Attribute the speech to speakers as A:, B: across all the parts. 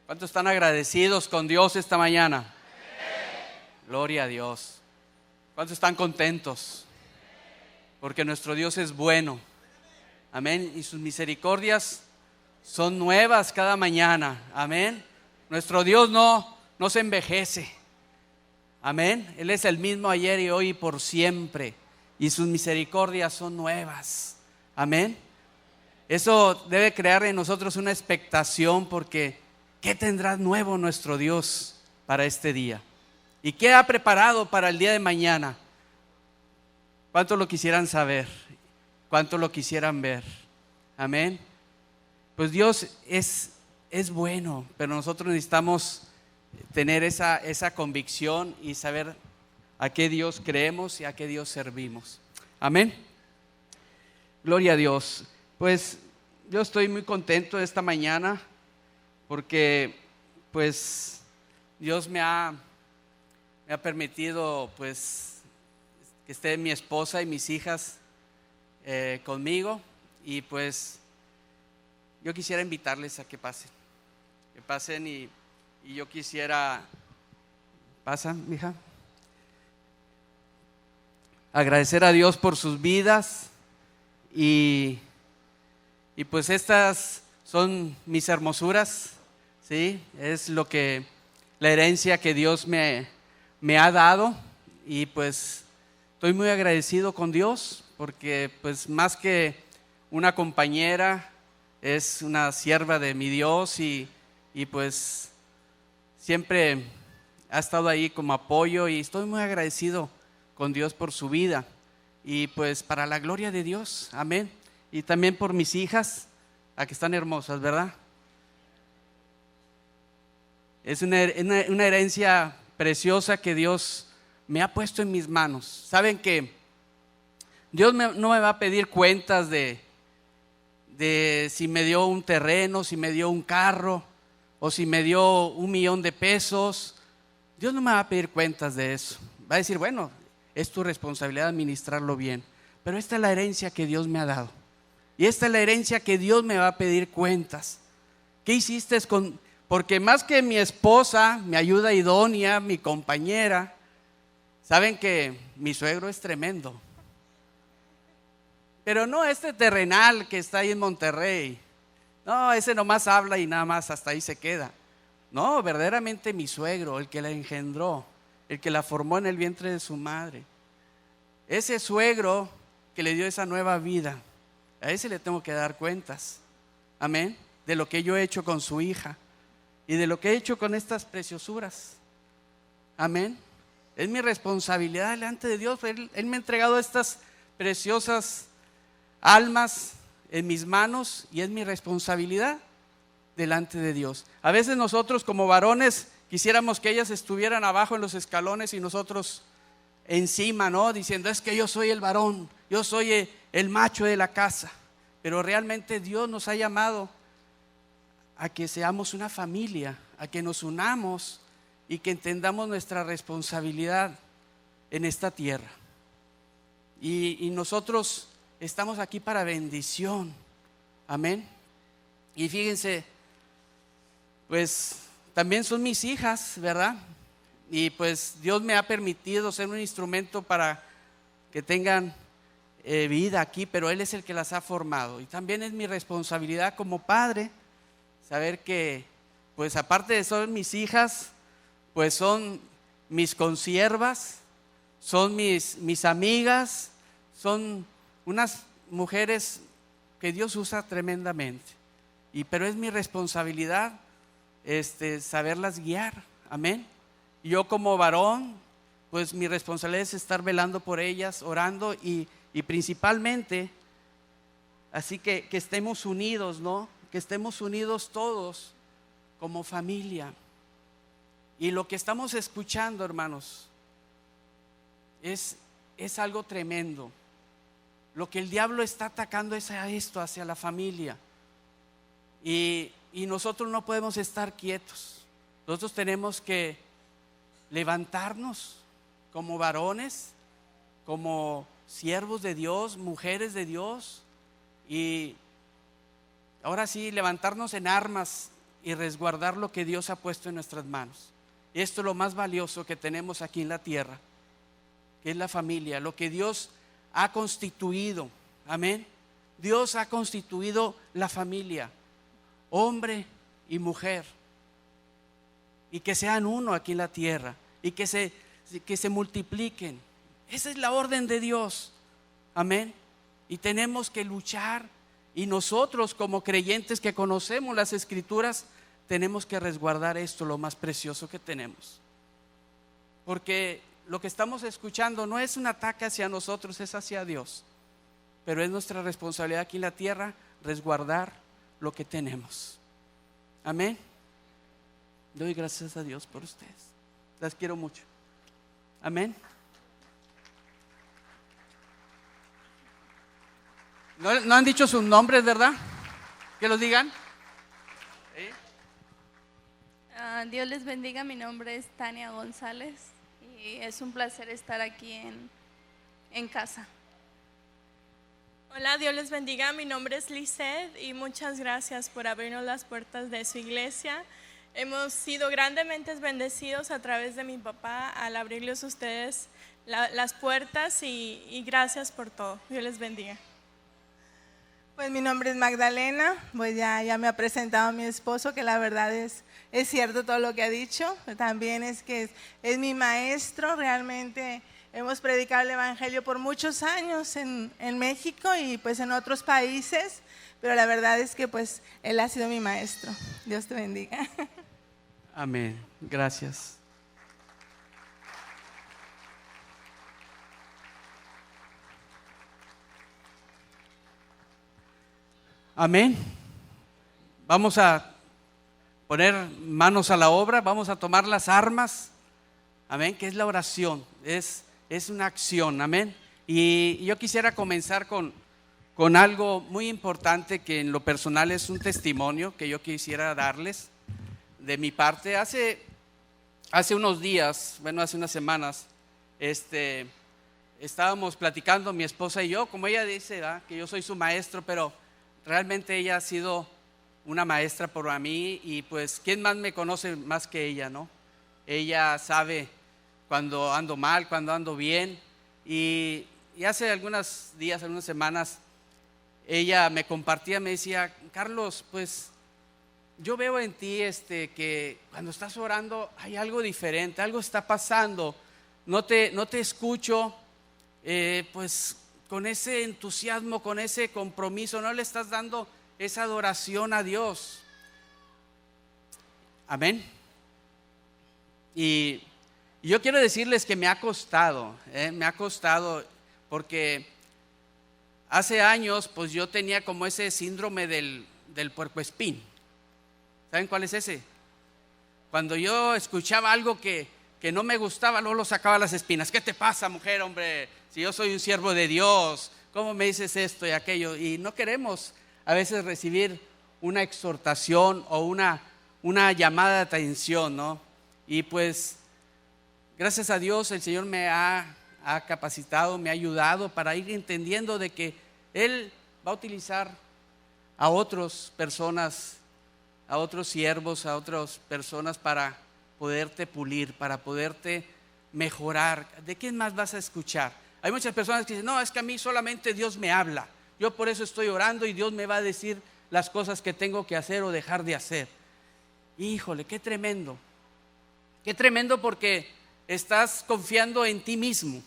A: ¿Cuántos están agradecidos con Dios esta mañana? Gloria a Dios. ¿Cuántos están contentos? Porque nuestro Dios es bueno. Amén. Y sus misericordias son nuevas cada mañana. Amén. Nuestro Dios no se envejece. Amén. Él es el mismo ayer y hoy y por siempre. Y sus misericordias son nuevas. Amén. Eso debe crear en nosotros una expectación, porque ¿qué tendrá nuevo nuestro Dios para este día? ¿Y qué ha preparado para el día de mañana? ¿Cuánto lo quisieran saber? ¿Cuánto lo quisieran ver? Amén. Pues Dios es bueno, pero nosotros necesitamos tener esa convicción y saber a qué Dios creemos y a qué Dios servimos. Amén. Gloria a Dios. Pues yo estoy muy contento esta mañana porque pues Dios me ha permitido pues que esté mi esposa y mis hijas conmigo, y pues yo quisiera invitarles a que pasen y yo quisiera, pasa, mija, agradecer a Dios por sus vidas y pues estas son mis hermosuras, ¿sí? Es la herencia que Dios me ha dado, y pues estoy muy agradecido con Dios porque pues más que una compañera es una sierva de mi Dios, y pues siempre ha estado ahí como apoyo, y estoy muy agradecido con Dios por su vida y pues para la gloria de Dios. Amén. Y también por mis hijas, a que están hermosas, ¿verdad? Es una herencia preciosa que Dios me ha puesto en mis manos. Saben que Dios no me va a pedir cuentas de si me dio un terreno, si me dio un carro o si me dio $1,000,000. Dios no me va a pedir cuentas de eso. Va a decir, bueno, es tu responsabilidad administrarlo bien, pero esta es la herencia que Dios me ha dado, y esta es la herencia que Dios me va a pedir cuentas. ¿Qué hiciste con? Porque más que mi esposa, mi ayuda idónea, mi compañera, saben que mi suegro es tremendo. Pero no este terrenal que está ahí en Monterrey. No, ese nomás habla y nada más hasta ahí se queda. No, verdaderamente mi suegro, el que la engendró, el que la formó en el vientre de su madre. Ese suegro que le dio esa nueva vida, a ese le tengo que dar cuentas. Amén. De lo que yo he hecho con su hija y de lo que he hecho con estas preciosuras. Amén. Es mi responsabilidad delante de Dios. Él me ha entregado estas preciosas almas en mis manos, y es mi responsabilidad delante de Dios. A veces nosotros como varones quisiéramos que ellas estuvieran abajo en los escalones y nosotros encima, ¿no? Diciendo, es que yo soy el varón, yo soy el macho de la casa. Pero realmente Dios nos ha llamado a que seamos una familia, a que nos unamos y que entendamos nuestra responsabilidad en esta tierra. Y nosotros estamos aquí para bendición. Amén. Y fíjense, pues también son mis hijas, ¿verdad? Y pues Dios me ha permitido ser un instrumento para que tengan vida aquí, pero Él es el que las ha formado. Y también es mi responsabilidad como padre saber que, pues aparte de ser mis hijas, pues son mis consiervas, son mis amigas, son unas mujeres que Dios usa tremendamente. Pero es mi responsabilidad saberlas guiar. Amén. Y yo como varón, pues mi responsabilidad es estar velando por ellas, orando y principalmente, así que estemos unidos, ¿no? Que estemos unidos todos como familia. Y lo que estamos escuchando, hermanos, es algo tremendo. Lo que el diablo está atacando es a esto, hacia la familia. Y nosotros no podemos estar quietos. Nosotros tenemos que levantarnos como varones, como siervos de Dios, mujeres de Dios, y ahora sí levantarnos en armas y resguardar lo que Dios ha puesto en nuestras manos. Y esto es lo más valioso que tenemos aquí en la tierra, que es la familia, lo que Dios ha constituido. Amén. Dios ha constituido la familia, hombre y mujer, y que sean uno aquí en la tierra y que se multipliquen. Esa es la orden de Dios. Amén. Y tenemos que luchar, y nosotros como creyentes que conocemos las Escrituras tenemos que resguardar esto, lo más precioso que tenemos, porque lo que estamos escuchando no es un ataque hacia nosotros, es hacia Dios, pero es nuestra responsabilidad aquí en la tierra resguardar lo que tenemos. Amén. Doy gracias a Dios por ustedes, las quiero mucho. Amén. No han dicho sus nombres, ¿verdad? Que los digan. ¿Sí?
B: Dios les bendiga, mi nombre es Tania González y es un placer estar aquí en casa.
C: Hola, Dios les bendiga, mi nombre es Lizeth y muchas gracias por abrirnos las puertas de su iglesia. Hemos sido grandemente bendecidos a través de mi papá al abrirles a ustedes las puertas y gracias por todo. Dios les bendiga.
D: Pues mi nombre es Magdalena, pues ya me ha presentado mi esposo, que la verdad es cierto todo lo que ha dicho. También es que es mi maestro. Realmente hemos predicado el evangelio por muchos años en México y pues en otros países, pero la verdad es que pues él ha sido mi maestro. Dios te bendiga.
A: Amén, gracias. Amén. Vamos a poner manos a la obra, vamos a tomar las armas. Amén, que es la oración, es una acción. Amén. Y yo quisiera comenzar con algo muy importante que en lo personal es un testimonio que yo quisiera darles de mi parte. Hace unos días, hace unas semanas, estábamos platicando mi esposa y yo, como ella dice, que yo soy su maestro, pero realmente ella ha sido una maestra para mí, y pues ¿quién más me conoce más que ella, no? Ella sabe cuando ando mal, cuando ando bien, y hace algunos días, algunas semanas, ella me compartía, me decía: Carlos, pues yo veo en ti que cuando estás orando hay algo diferente, algo está pasando, no te escucho pues con ese entusiasmo, con ese compromiso, no le estás dando esa adoración a Dios. Amén. Y yo quiero decirles que me ha costado porque hace años pues yo tenía como ese síndrome del puercoespín. ¿Saben cuál es ese? Cuando yo escuchaba algo que no me gustaba, luego lo sacaba las espinas. ¿Qué te pasa, mujer, hombre? Si yo soy un siervo de Dios, ¿cómo me dices esto y aquello? Y no queremos a veces recibir una exhortación o una llamada de atención, ¿no? Y pues gracias a Dios el Señor me ha capacitado, me ha ayudado para ir entendiendo de que Él va a utilizar a otras personas, a otros siervos, a otras personas para poderte pulir, para poderte mejorar. ¿De quién más vas a escuchar? Hay muchas personas que dicen: no, es que a mí solamente Dios me habla, yo por eso estoy orando y Dios me va a decir las cosas que tengo que hacer o dejar de hacer. Híjole, qué tremendo, porque estás confiando en ti mismo,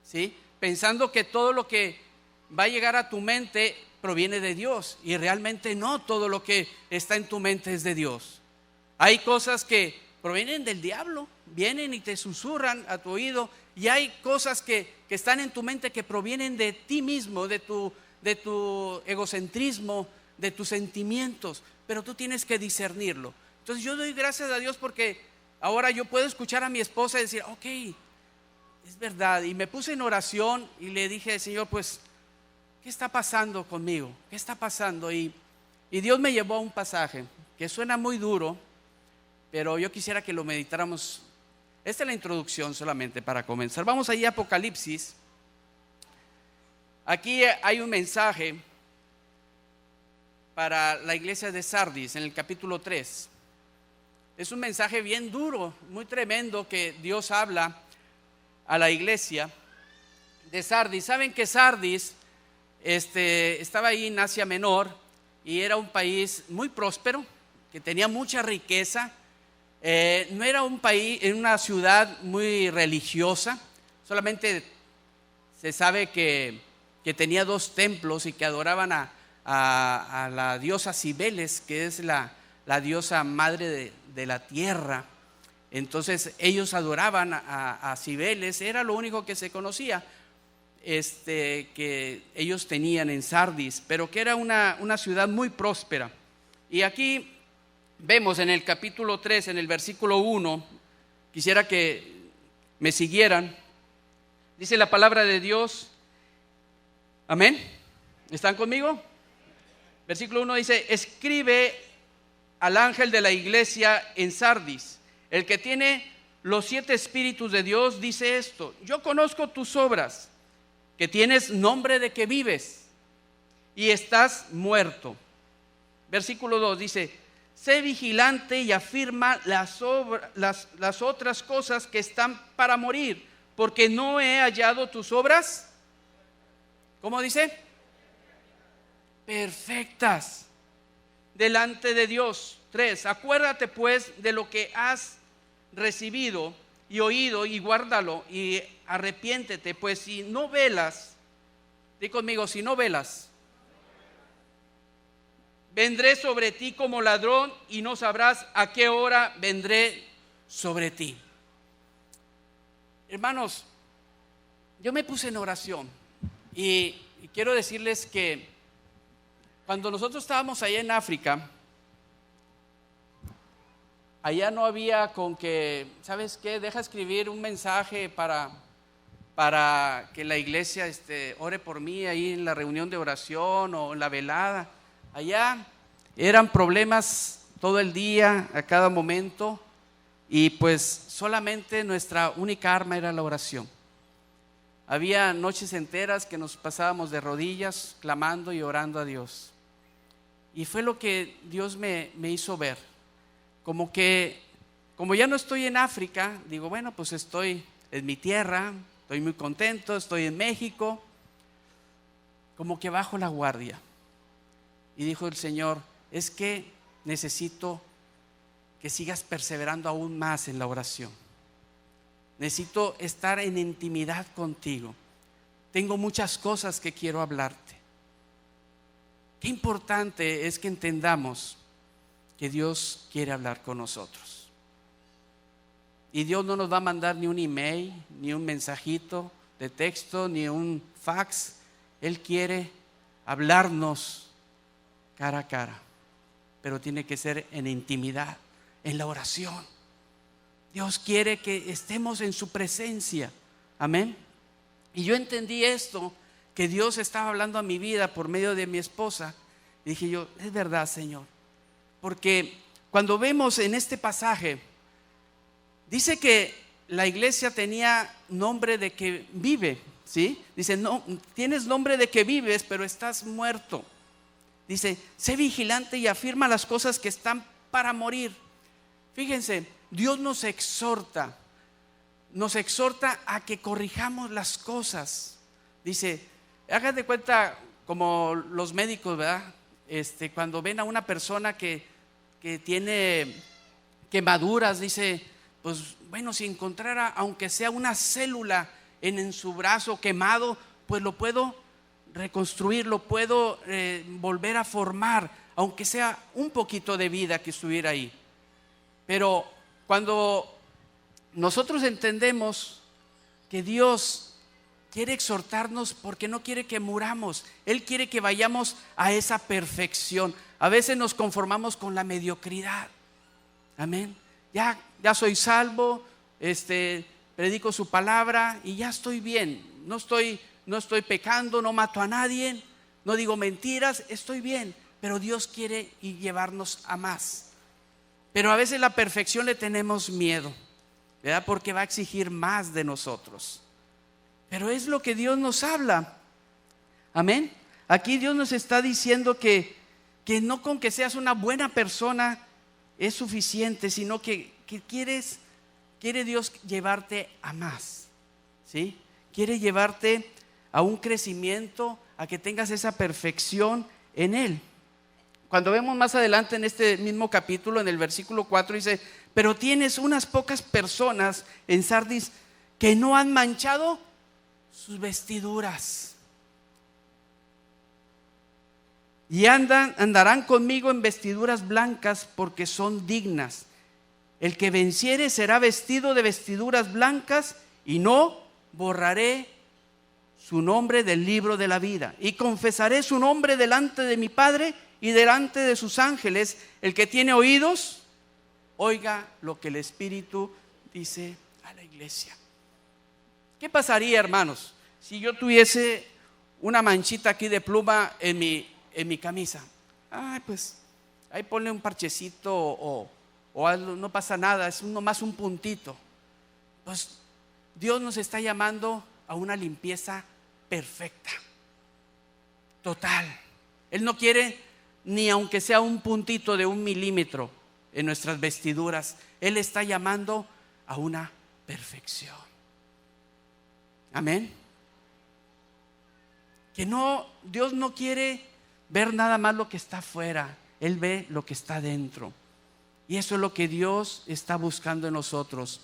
A: ¿sí? Pensando que todo lo que va a llegar a tu mente proviene de Dios, y realmente no todo lo que está en tu mente es de Dios. Hay cosas que provienen del diablo, vienen y te susurran a tu oído, y hay cosas que están en tu mente que provienen de ti mismo, de tu egocentrismo, de tus sentimientos, pero tú tienes que discernirlo. Entonces yo doy gracias a Dios porque ahora yo puedo escuchar a mi esposa y decir: ok, es verdad. Y me puse en oración y le dije: Señor, pues ¿qué está pasando conmigo? ¿Qué está pasando? Y Dios me llevó a un pasaje que suena muy duro, pero yo quisiera que lo meditáramos. Esta es la introducción solamente para comenzar. Vamos allí a Apocalipsis. Aquí hay un mensaje para la iglesia de Sardis en el capítulo 3. Es un mensaje bien duro, muy tremendo que Dios habla a la iglesia de Sardis. Saben que Sardis estaba ahí en Asia Menor y era un país muy próspero, que tenía mucha riqueza. No era un país, en una ciudad muy religiosa. Solamente se sabe que tenía 2 templos y que adoraban a la diosa Cibeles, que es la diosa madre de la tierra. Entonces ellos adoraban a Cibeles, era lo único que se conocía, que ellos tenían en Sardis, pero que era una ciudad muy próspera. Y aquí vemos en el capítulo 3, en el versículo 1, quisiera que me siguieran. Dice la palabra de Dios, amén, ¿están conmigo? Versículo 1 dice: escribe al ángel de la iglesia en Sardis, el que tiene los 7 espíritus de Dios, dice esto: yo conozco tus obras, que tienes nombre de que vives y estás muerto. Versículo 2 dice: sé vigilante y afirma las otras cosas que están para morir, porque no he hallado tus obras, ¿cómo dice? Perfectas delante de Dios. 3, acuérdate pues de lo que has recibido y oído y guárdalo y arrepiéntete, pues si no velas, di conmigo, si no velas, vendré sobre ti como ladrón y no sabrás a qué hora vendré sobre ti. Hermanos, yo me puse en oración y quiero decirles que cuando nosotros estábamos allá en África, allá no había con que, ¿sabes qué? Deja escribir un mensaje para que la iglesia ore por mí ahí en la reunión de oración o en la velada. Allá eran problemas todo el día, a cada momento, y pues solamente nuestra única arma era la oración. Había noches enteras que nos pasábamos de rodillas clamando y orando a Dios. Y fue lo que Dios me hizo ver. Como ya no estoy en África, digo, bueno, pues estoy en mi tierra, estoy muy contento, estoy en México. Como que bajo la guardia. Y dijo el Señor: es que necesito que sigas perseverando aún más en la oración. Necesito estar en intimidad contigo. Tengo muchas cosas que quiero hablarte. Qué importante es que entendamos que Dios quiere hablar con nosotros. Y Dios no nos va a mandar ni un email, ni un mensajito de texto, ni un fax. Él quiere hablarnos cara a cara, pero tiene que ser en intimidad, en la oración. Dios quiere que estemos en su presencia. Amén. Y yo entendí esto, que Dios estaba hablando a mi vida por medio de mi esposa. Y dije yo: es verdad, Señor. Porque cuando vemos en este pasaje, dice que la iglesia tenía nombre de que vive, ¿sí? Dice: no, tienes nombre de que vives, pero estás muerto. Dice: sé vigilante y afirma las cosas que están para morir. Fíjense, Dios nos exhorta a que corrijamos las cosas. Dice, hagan de cuenta como los médicos, ¿verdad? Cuando ven a una persona que tiene quemaduras, dice, pues bueno, si encontrara aunque sea una célula en su brazo quemado, pues lo puedo reconstruir, lo puedo volver a formar, aunque sea un poquito de vida que estuviera ahí. Pero cuando nosotros entendemos que Dios quiere exhortarnos porque no quiere que muramos, Él quiere que vayamos a esa perfección. A veces nos conformamos con la mediocridad. Amén. Ya soy salvo, predico su palabra y ya estoy bien. No estoy pecando, no mato a nadie, no digo mentiras, estoy bien. Pero Dios quiere llevarnos a más. Pero a veces la perfección le tenemos miedo, ¿verdad? Porque va a exigir más de nosotros. Pero es lo que Dios nos habla. Amén. Aquí Dios nos está diciendo que que no con que seas una buena persona es suficiente, sino que quiere Dios llevarte a más, ¿sí? Quiere llevarte a un crecimiento, a que tengas esa perfección en Él. Cuando vemos más adelante en este mismo capítulo, en el versículo 4 dice: pero tienes unas pocas personas en Sardis que no han manchado sus vestiduras, y andarán conmigo en vestiduras blancas, porque son dignas. El que venciere será vestido de vestiduras blancas, y no borraré su nombre del libro de la vida, y confesaré su nombre delante de mi Padre y delante de sus ángeles. El que tiene oídos, oiga lo que el Espíritu dice a la iglesia. ¿Qué pasaría, hermanos, si yo tuviese una manchita aquí de pluma en mi camisa? Pues ahí ponle un parchecito o algo, no pasa nada, es nomás un puntito. Pues Dios nos está llamando a una limpieza perfecta, total. Él no quiere ni aunque sea un puntito de 1 milímetro en nuestras vestiduras. Él está llamando a una perfección. Amén. Que no, Dios no quiere ver nada más lo que está afuera, Él ve lo que está dentro. Y eso es lo que Dios está buscando en nosotros,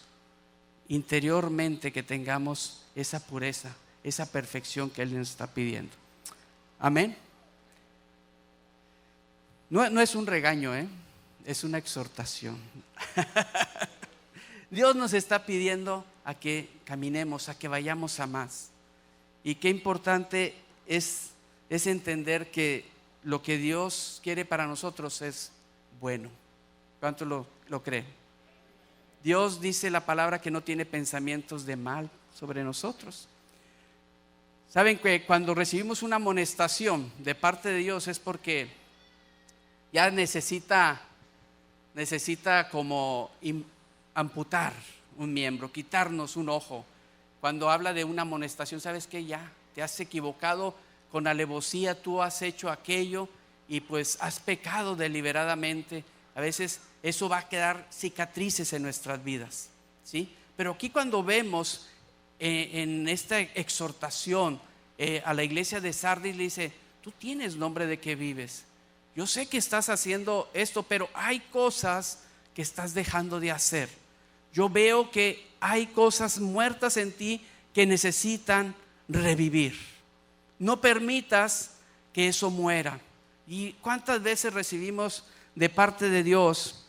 A: interiormente, que tengamos esa pureza, esa perfección que Él nos está pidiendo. Amén. No es un regaño, es una exhortación. Dios nos está pidiendo a que caminemos, a que vayamos a más. Y qué importante es entender que lo que Dios quiere para nosotros es bueno. ¿Cuánto lo creen? Dios dice la palabra que no tiene pensamientos de mal sobre nosotros. Saben que cuando recibimos una amonestación de parte de Dios es porque ya necesita como amputar un miembro, quitarnos un ojo. Cuando habla de una amonestación, ¿sabes qué? Ya te has equivocado con alevosía, tú has hecho aquello y pues has pecado deliberadamente. A veces eso va a quedar cicatrices en nuestras vidas, ¿sí? Pero aquí cuando vemos en esta exhortación a la iglesia de Sardis, le dice: tú tienes nombre de que vives. Yo sé que estás haciendo esto, pero hay cosas que estás dejando de hacer. Yo veo que hay cosas muertas en ti que necesitan revivir. No permitas que eso muera. ¿Y cuántas veces recibimos de parte de Dios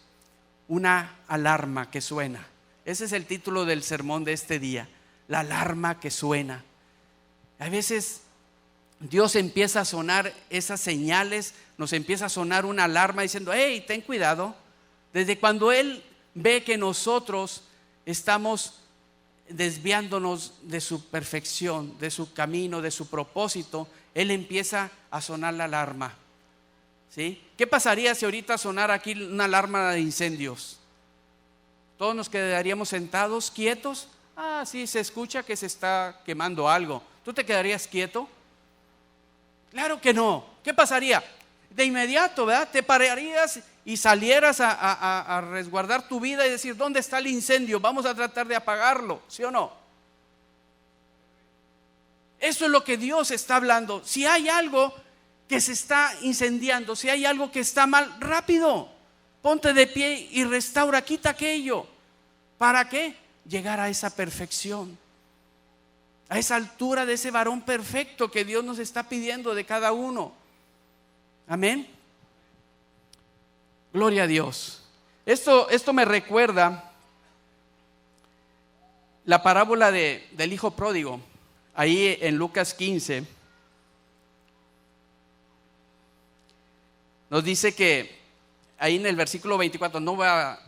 A: una alarma que suena? Ese es el título del sermón de este día: la alarma que suena. A veces Dios empieza a sonar esas señales, nos empieza a sonar una alarma diciendo: hey, ten cuidado. Desde cuando Él ve que nosotros estamos desviándonos de su perfección, de su camino, de su propósito, Él empieza a sonar la alarma, ¿sí? ¿Qué pasaría si ahorita sonara aquí una alarma de incendios? ¿Todos nos quedaríamos sentados, quietos? Sí, se escucha que se está quemando algo. ¿Tú te quedarías quieto? Claro que no. ¿Qué pasaría? De inmediato, ¿verdad? Te pararías y salieras a resguardar tu vida y decir: ¿dónde está el incendio? Vamos a tratar de apagarlo, ¿sí o no? Eso es lo que Dios está hablando. Si hay algo que se está incendiando, si hay algo que está mal, rápido, ponte de pie y restaura, quita aquello. ¿Para qué? Llegar a esa perfección, a esa altura de ese varón perfecto que Dios nos está pidiendo de cada uno. Amén. Gloria a Dios. Esto me recuerda la parábola del hijo pródigo, ahí en Lucas 15. Nos dice que ahí en el versículo 24, no voy a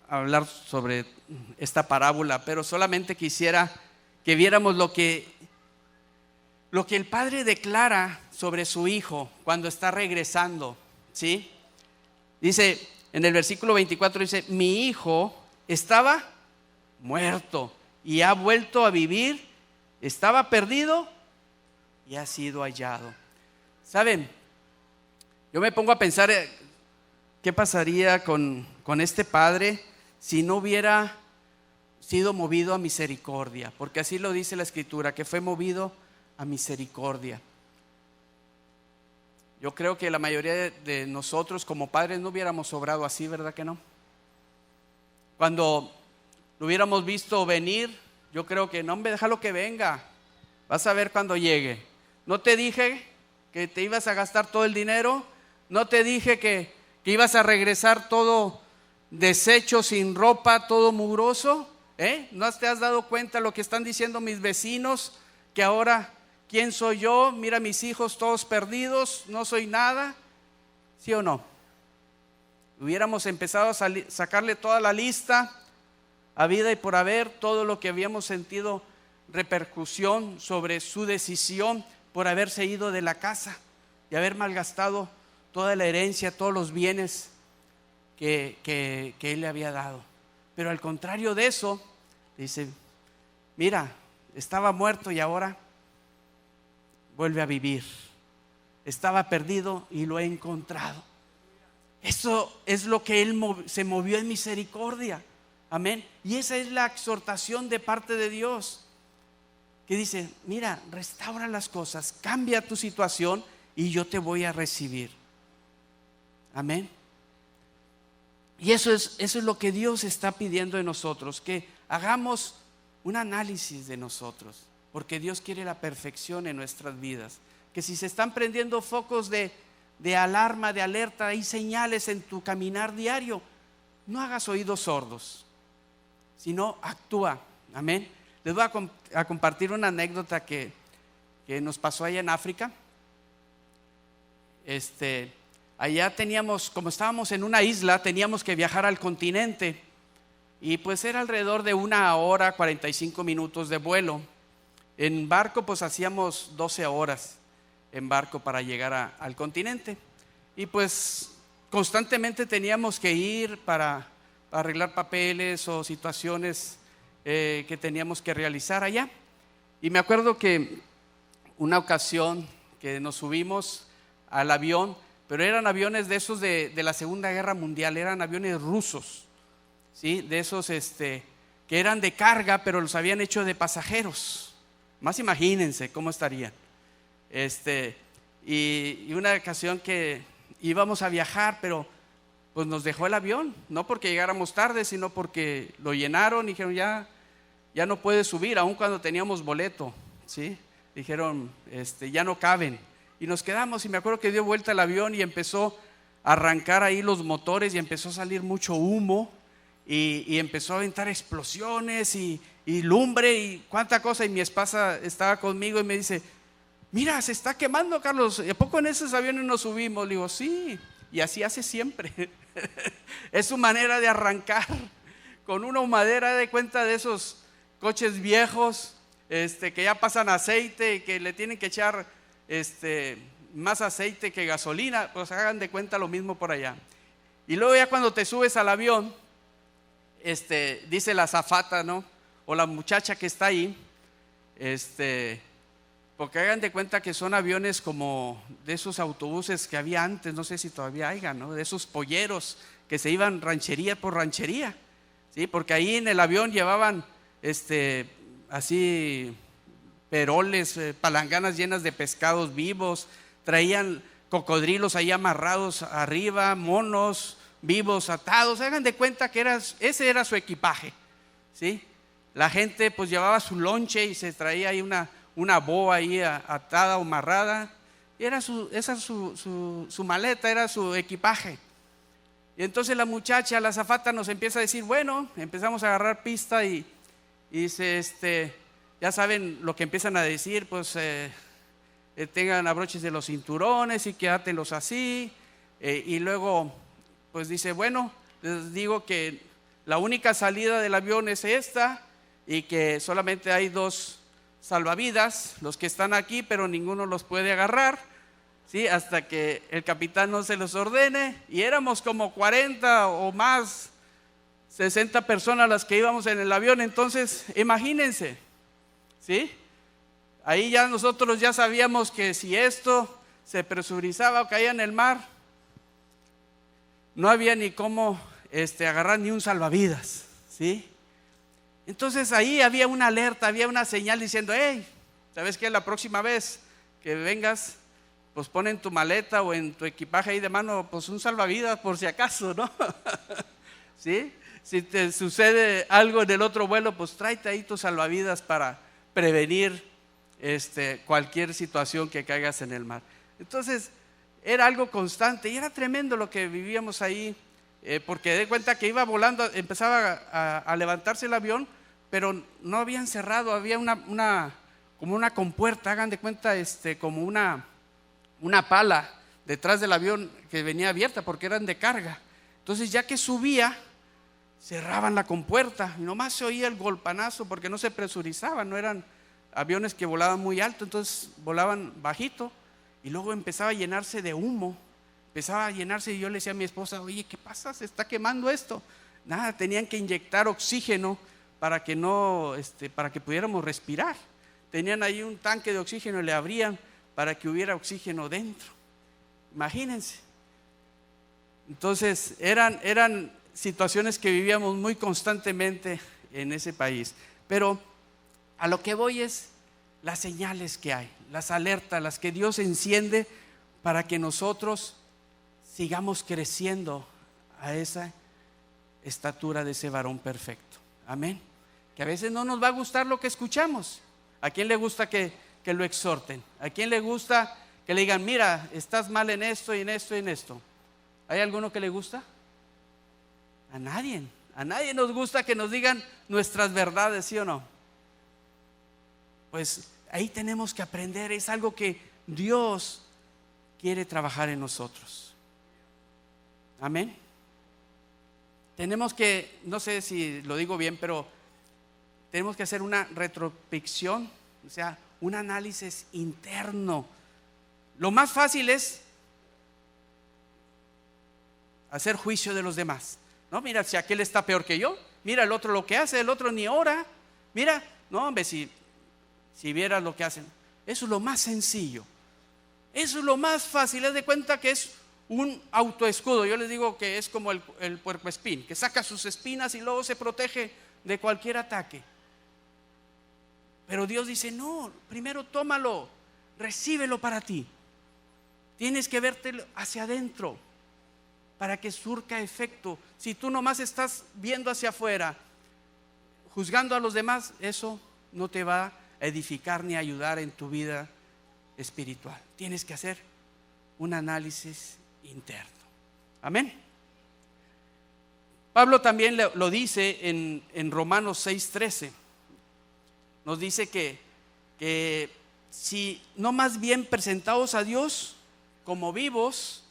A: hablar sobre esta parábola, pero solamente quisiera que viéramos lo que el padre declara sobre su hijo cuando está regresando, ¿sí? Dice en el versículo 24, dice: mi hijo estaba muerto y ha vuelto a vivir, estaba perdido y ha sido hallado. ¿Saben? Yo me pongo a pensar qué pasaría con este padre si no hubiera sido movido a misericordia, porque así lo dice la Escritura, que fue movido a misericordia. Yo creo que la mayoría de nosotros como padres no hubiéramos obrado así, ¿verdad que no? Cuando lo hubiéramos visto venir, yo creo que no, hombre, déjalo que venga, vas a ver cuando llegue. No te dije que te ibas a gastar todo el dinero, no te dije que ibas a regresar todo deshecho, sin ropa, todo mugroso, ¿no te has dado cuenta lo que están diciendo mis vecinos? Que ahora, ¿quién soy yo? Mira mis hijos todos perdidos, no soy nada. ¿Sí o no? Hubiéramos empezado a sacarle toda la lista, a vida y por haber, todo lo que habíamos sentido repercusión sobre su decisión por haberse ido de la casa y haber malgastado toda la herencia, todos los bienes que él le había dado. Pero al contrario de eso, dice, mira, estaba muerto y ahora vuelve a vivir. Estaba perdido y lo he encontrado. Eso es lo que él se movió en misericordia. Amén. Y esa es la exhortación de parte de Dios, que dice, mira, restaura las cosas, cambia tu situación y yo te voy a recibir. Amén. Y eso es lo que Dios está pidiendo de nosotros, que hagamos un análisis de nosotros, porque Dios quiere la perfección en nuestras vidas. Que si se están prendiendo focos de alarma, de alerta, hay señales en tu caminar diario, no hagas oídos sordos, sino actúa. Amén. Les voy a compartir una anécdota que nos pasó allá en África. Allá teníamos, como estábamos en una isla, teníamos que viajar al continente y pues era alrededor de 1 hora 45 minutos de vuelo. En barco pues hacíamos 12 horas en barco para llegar al continente y pues constantemente teníamos que ir para arreglar papeles o situaciones que teníamos que realizar allá. Y me acuerdo que una ocasión que nos subimos al avión, pero eran aviones de esos de la Segunda Guerra Mundial, eran aviones rusos, ¿sí? De esos que eran de carga, pero los habían hecho de pasajeros. Más imagínense cómo estarían. Y una ocasión que íbamos a viajar, pero pues nos dejó el avión, no porque llegáramos tarde, sino porque lo llenaron y dijeron ya no puedes subir, aun cuando teníamos boleto, ¿sí? Dijeron, ya no caben. Y nos quedamos y me acuerdo que dio vuelta el avión y empezó a arrancar ahí los motores y empezó a salir mucho humo y empezó a aventar explosiones y lumbre y cuánta cosa. Y mi esposa estaba conmigo y me dice, mira, se está quemando, Carlos, ¿a poco en esos aviones nos subimos? Le digo, sí, y así hace siempre. Es su manera de arrancar con una humadera de cuenta de esos coches viejos que ya pasan aceite y que le tienen que echar más aceite que gasolina, pues hagan de cuenta lo mismo por allá. Y luego ya cuando te subes al avión, dice la azafata, ¿no? O la muchacha que está ahí, porque hagan de cuenta que son aviones como de esos autobuses que había antes, no sé si todavía hay, ¿no? De esos polleros que se iban ranchería por ranchería, ¿sí? Porque ahí en el avión llevaban así peroles, palanganas llenas de pescados vivos, traían cocodrilos ahí amarrados arriba, monos vivos atados. Hagan de cuenta que ese era su equipaje, ¿sí? La gente pues llevaba su lonche y se traía ahí una boa ahí atada o amarrada, y esa su maleta, era su equipaje. Y entonces la muchacha, la azafata, nos empieza a decir, bueno, empezamos a agarrar pista y dice, ya saben lo que empiezan a decir, pues tengan abroches de los cinturones y que átenlos así, y luego pues dice, bueno, les digo que la única salida del avión es esta y que solamente hay 2 salvavidas, los que están aquí, pero ninguno los puede agarrar, ¿sí? Hasta que el capitán no se los ordene. Y éramos como 40 o más, 60 personas las que íbamos en el avión. Entonces imagínense, ¿sí? Ahí ya nosotros ya sabíamos que si esto se presurizaba o caía en el mar, no había ni cómo agarrar ni un salvavidas, ¿sí? Entonces ahí había una alerta, había una señal diciendo: hey, ¿sabes qué? La próxima vez que vengas, pues pon en tu maleta o en tu equipaje ahí de mano, pues un salvavidas por si acaso, ¿no? ¿Sí? Si te sucede algo en el otro vuelo, pues tráete ahí tus salvavidas para prevenir cualquier situación que caigas en el mar. Entonces era algo constante y era tremendo lo que vivíamos ahí, porque de cuenta que iba volando, empezaba a levantarse el avión, pero no habían cerrado, había como una compuerta, hagan de cuenta, como una pala detrás del avión que venía abierta porque eran de carga. Entonces ya que subía, cerraban la compuerta y nomás se oía el golpanazo porque no se presurizaban, no eran aviones que volaban muy alto, entonces volaban bajito y luego empezaba a llenarse de humo, empezaba a llenarse y yo le decía a mi esposa: oye, ¿qué pasa? ¿Se está quemando esto? Nada, tenían que inyectar oxígeno para que para que pudiéramos respirar. Tenían ahí un tanque de oxígeno y le abrían para que hubiera oxígeno dentro. Imagínense. Entonces eran situaciones que vivíamos muy constantemente en ese país. Pero a lo que voy es las señales que hay, las alertas, las que Dios enciende para que nosotros sigamos creciendo a esa estatura de ese varón perfecto. Amén. Que a veces no nos va a gustar lo que escuchamos. ¿A quién le gusta que lo exhorten? ¿A quién le gusta que le digan: mira, estás mal en esto y en esto y en esto? ¿Hay alguno que le gusta? A nadie nos gusta que nos digan nuestras verdades, ¿sí o no? Pues ahí tenemos que aprender, es algo que Dios quiere trabajar en nosotros. Amén. Tenemos que, no sé si lo digo bien, pero tenemos que hacer una retrospección, o sea, un análisis interno. Lo más fácil es hacer juicio de los demás. No, mira, si aquel está peor que yo, mira el otro lo que hace, el otro ni ora. Mira, no, hombre, si vieras lo que hacen. Eso es lo más sencillo. Eso es lo más fácil. Haz de cuenta que es un autoescudo. Yo les digo que es como el puercoespín, que saca sus espinas y luego se protege de cualquier ataque. Pero Dios dice: no, primero tómalo, recíbelo para ti. Tienes que verte hacia adentro para que surca efecto. Si tú nomás estás viendo hacia afuera, juzgando a los demás, eso no te va a edificar ni a ayudar en tu vida espiritual. Tienes que hacer un análisis interno. Amén. Pablo también lo dice en Romanos 6:13. Nos dice que si no, más bien presentaos a Dios como vivos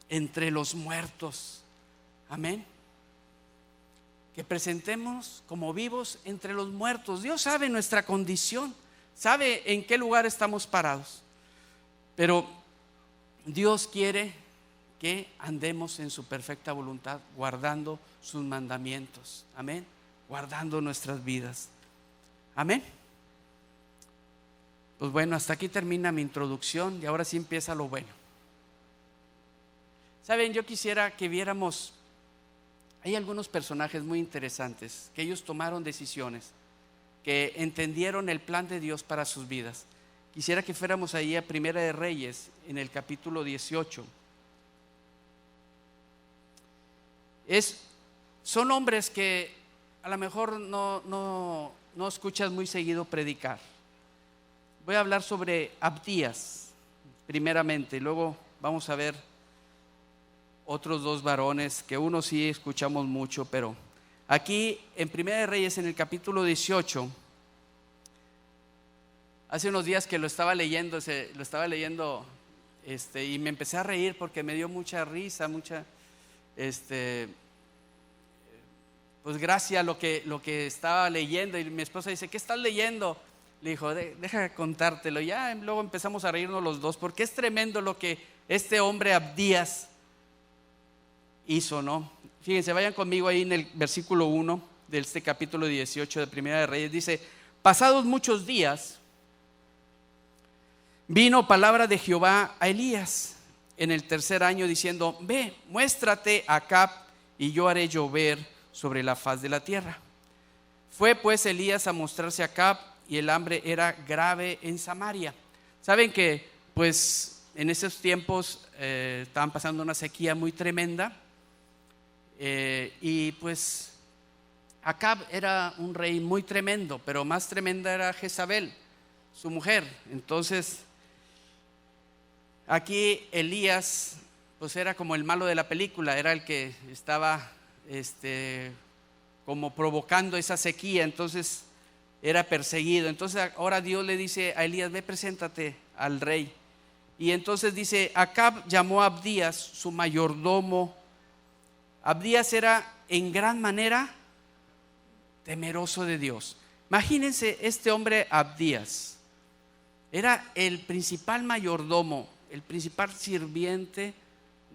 A: entre los muertos. Amén. Que presentemos como vivos entre los muertos. Dios sabe nuestra condición, sabe en qué lugar estamos parados, pero Dios quiere que andemos en su perfecta voluntad, guardando sus mandamientos. Amén. Guardando nuestras vidas. Amén. Pues bueno, hasta aquí termina mi introducción y ahora sí empieza lo bueno. Saben, yo quisiera que viéramos, hay algunos personajes muy interesantes, que ellos tomaron decisiones, que entendieron el plan de Dios para sus vidas. Quisiera que fuéramos ahí a Primera de Reyes, en el capítulo 18. Son hombres que a lo mejor no escuchas muy seguido predicar. Voy a hablar sobre Abdías primeramente, y luego vamos a ver otros dos varones que uno sí escuchamos mucho, pero aquí en Primera de Reyes, en el capítulo 18, hace unos días que lo estaba leyendo y me empecé a reír porque me dio mucha risa, pues gracia lo que estaba leyendo. Y mi esposa dice: ¿qué estás leyendo? Le dijo: deja contártelo. Ya luego empezamos a reírnos los dos porque es tremendo lo que este hombre Abdías hizo, ¿no? Fíjense, vayan conmigo ahí en el versículo 1 de este capítulo 18 de Primera de Reyes. Dice: pasados muchos días, vino palabra de Jehová a Elías, en el tercer año diciendo: ve, muéstrate a Acab y yo haré llover sobre la faz de la tierra. Fue pues Elías a mostrarse a Acab, y el hambre era grave en Samaria. Saben que pues en esos tiempos estaban pasando una sequía muy tremenda, y pues Acab era un rey muy tremendo, pero más tremenda era Jezabel, su mujer. Entonces aquí Elías pues era como el malo de la película, era el que estaba como provocando esa sequía, entonces era perseguido. Entonces ahora Dios le dice a Elías: ve, preséntate al rey. Y entonces dice: Acab llamó a Abdías, su mayordomo. Abdías era en gran manera temeroso de Dios. Imagínense, este hombre Abdías era el principal mayordomo, el principal sirviente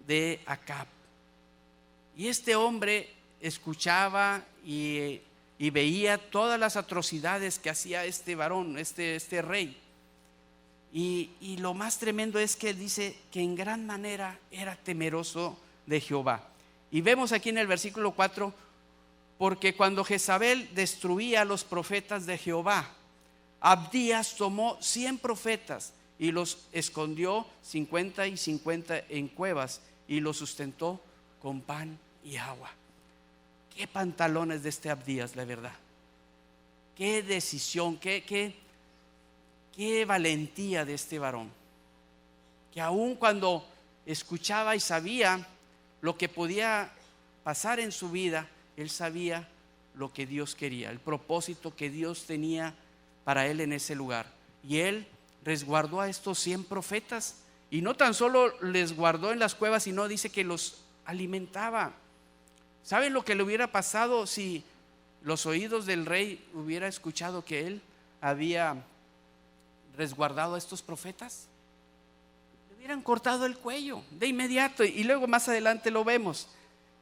A: de Acab. Y este hombre escuchaba y veía todas las atrocidades que hacía este varón, este rey. Y lo más tremendo es que él dice que en gran manera era temeroso de Jehová. Y vemos aquí en el versículo 4: porque cuando Jezabel destruía a los profetas de Jehová, Abdías tomó 100 profetas y los escondió 50 y 50 en cuevas, y los sustentó con pan y agua. Qué pantalones de este Abdías, la verdad. Qué decisión, qué valentía de este varón, que aun cuando escuchaba y sabía lo que podía pasar en su vida, él sabía lo que Dios quería, el propósito que Dios tenía para él en ese lugar. Y él resguardó a estos 100 profetas, y no tan solo les guardó en las cuevas, sino dice que los alimentaba. ¿Saben lo que le hubiera pasado si los oídos del rey hubiera escuchado que él había resguardado a estos profetas? Le hubieran cortado el cuello de inmediato. Y luego más adelante lo vemos.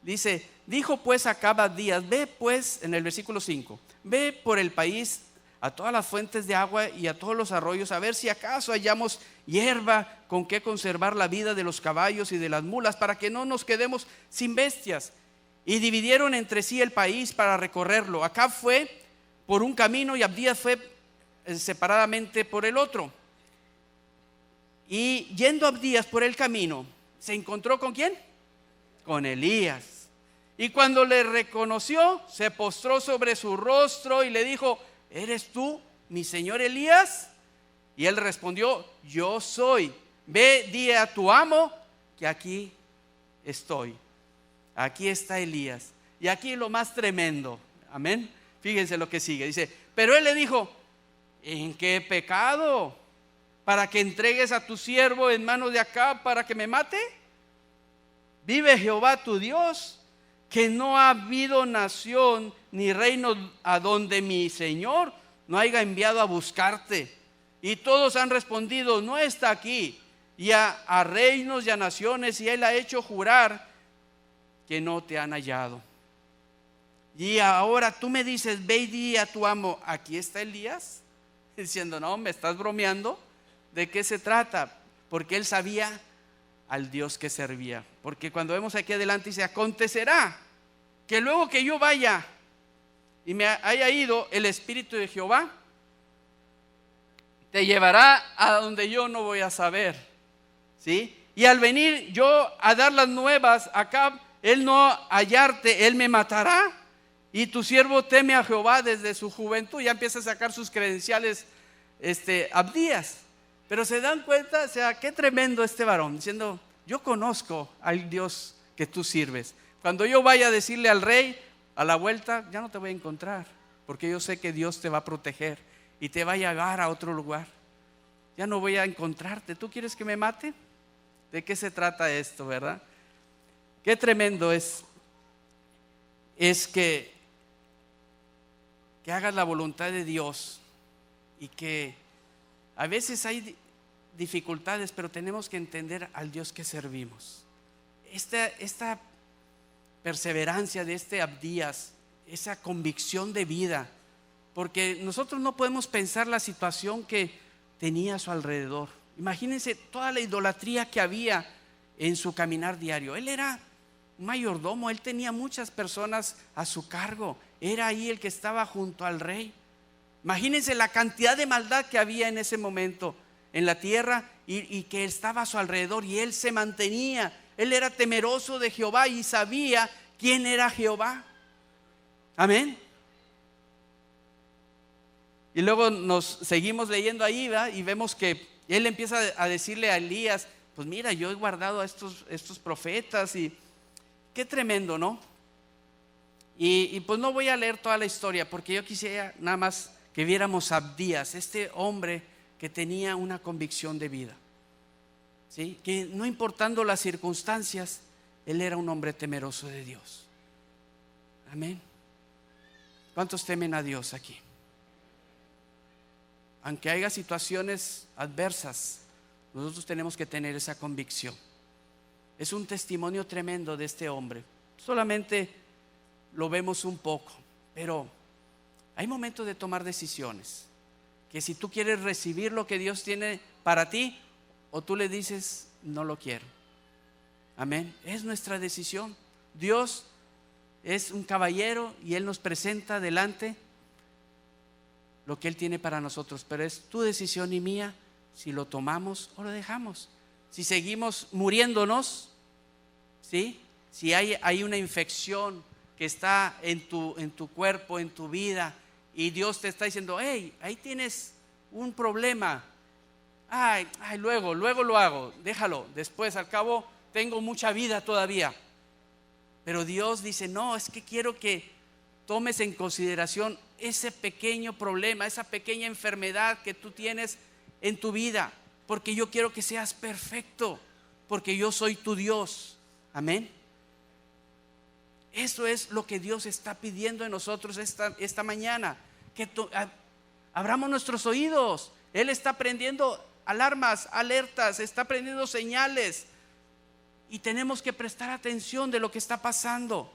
A: Dice: dijo pues Acab a Abdías: ve pues, en el versículo 5, ve por el país a todas las fuentes de agua y a todos los arroyos, a ver si acaso hallamos hierba con que conservar la vida de los caballos y de las mulas, para que no nos quedemos sin bestias. Y dividieron entre sí el país para recorrerlo. Acab fue por un camino y Abdías fue separadamente por el otro. Y yendo Abdías por el camino, se encontró ¿con quién? Con Elías. Y cuando le reconoció, se postró sobre su rostro y le dijo: ¿eres tú, mi señor Elías? Y él respondió: yo soy. Ve, di a tu amo que aquí estoy. Aquí está Elías. Y aquí lo más tremendo, amén. Fíjense lo que sigue, dice: pero él le dijo: ¿en qué pecado? ¿Para que entregues a tu siervo en manos de Acab para que me mate? Vive Jehová tu Dios, que no ha habido nación ni reino a donde mi Señor no haya enviado a buscarte. Y todos han respondido: no está aquí. Y a reinos y a naciones, y él ha hecho jurar que no te han hallado. Y ahora tú me dices: ve y di a tu amo, aquí está Elías. Diciendo: no, me estás bromeando. ¿De qué se trata? Porque él sabía al Dios que servía. Porque cuando vemos aquí adelante dice: acontecerá que luego que yo vaya y me haya ido, el Espíritu de Jehová te llevará a donde yo no voy a saber, ¿sí? Y al venir yo a dar las nuevas a Acab, él no hallarte, él me matará. Y tu siervo teme a Jehová desde su juventud. Ya empieza a sacar sus credenciales Abdías. Pero se dan cuenta, o sea, qué tremendo este varón, diciendo: yo conozco al Dios que tú sirves. Cuando yo vaya a decirle al rey, a la vuelta ya no te voy a encontrar, porque yo sé que Dios te va a proteger y te va a llevar a otro lugar. Ya no voy a encontrarte. ¿Tú quieres que me mate? ¿De qué se trata esto, verdad? Qué tremendo es que hagas la voluntad de Dios, y que a veces hay dificultades, pero tenemos que entender al Dios que servimos. Esta perseverancia de este Abdías, esa convicción de vida, porque nosotros no podemos pensar la situación que tenía a su alrededor. Imagínense toda la idolatría que había en su caminar diario. Él era un mayordomo, él tenía muchas personas a su cargo, era ahí el que estaba junto al rey. Imagínense la cantidad de maldad que había en ese momento en la tierra y que estaba a su alrededor, y él se mantenía, él era temeroso de Jehová y sabía quién era Jehová. Amén. Y luego nos seguimos leyendo ahí, ¿verdad? Y vemos que él empieza a decirle a Elías, pues mira, yo he guardado a estos profetas, y qué tremendo, ¿no? Y pues no voy a leer toda la historia, porque yo quisiera nada más que viéramos a Abdías, este hombre que tenía una convicción de vida, ¿sí? Que no importando las circunstancias, él era un hombre temeroso de Dios. Amén. ¿Cuántos temen a Dios aquí? Aunque haya situaciones adversas, nosotros tenemos que tener esa convicción. Es un testimonio tremendo de este hombre. Solamente lo vemos un poco, pero hay momentos de tomar decisiones, que si tú quieres recibir lo que Dios tiene para ti, o tú le dices, no lo quiero. Amén. Es nuestra decisión. Dios es un caballero y Él nos presenta delante lo que Él tiene para nosotros, pero es tu decisión y mía si lo tomamos o lo dejamos. Si seguimos muriéndonos, ¿sí? Si hay una infección que está en tu cuerpo, en tu vida, y Dios te está diciendo, hey, ahí tienes un problema, ay, luego lo hago, déjalo, después, al cabo tengo mucha vida todavía. Pero Dios dice, no, es que quiero que tomes en consideración ese pequeño problema, esa pequeña enfermedad que tú tienes en tu vida, porque yo quiero que seas perfecto, porque yo soy tu Dios. Amén. Eso es lo que Dios está pidiendo de nosotros esta mañana, que abramos nuestros oídos. Él está prendiendo alarmas, alertas, está prendiendo señales, y tenemos que prestar atención de lo que está pasando.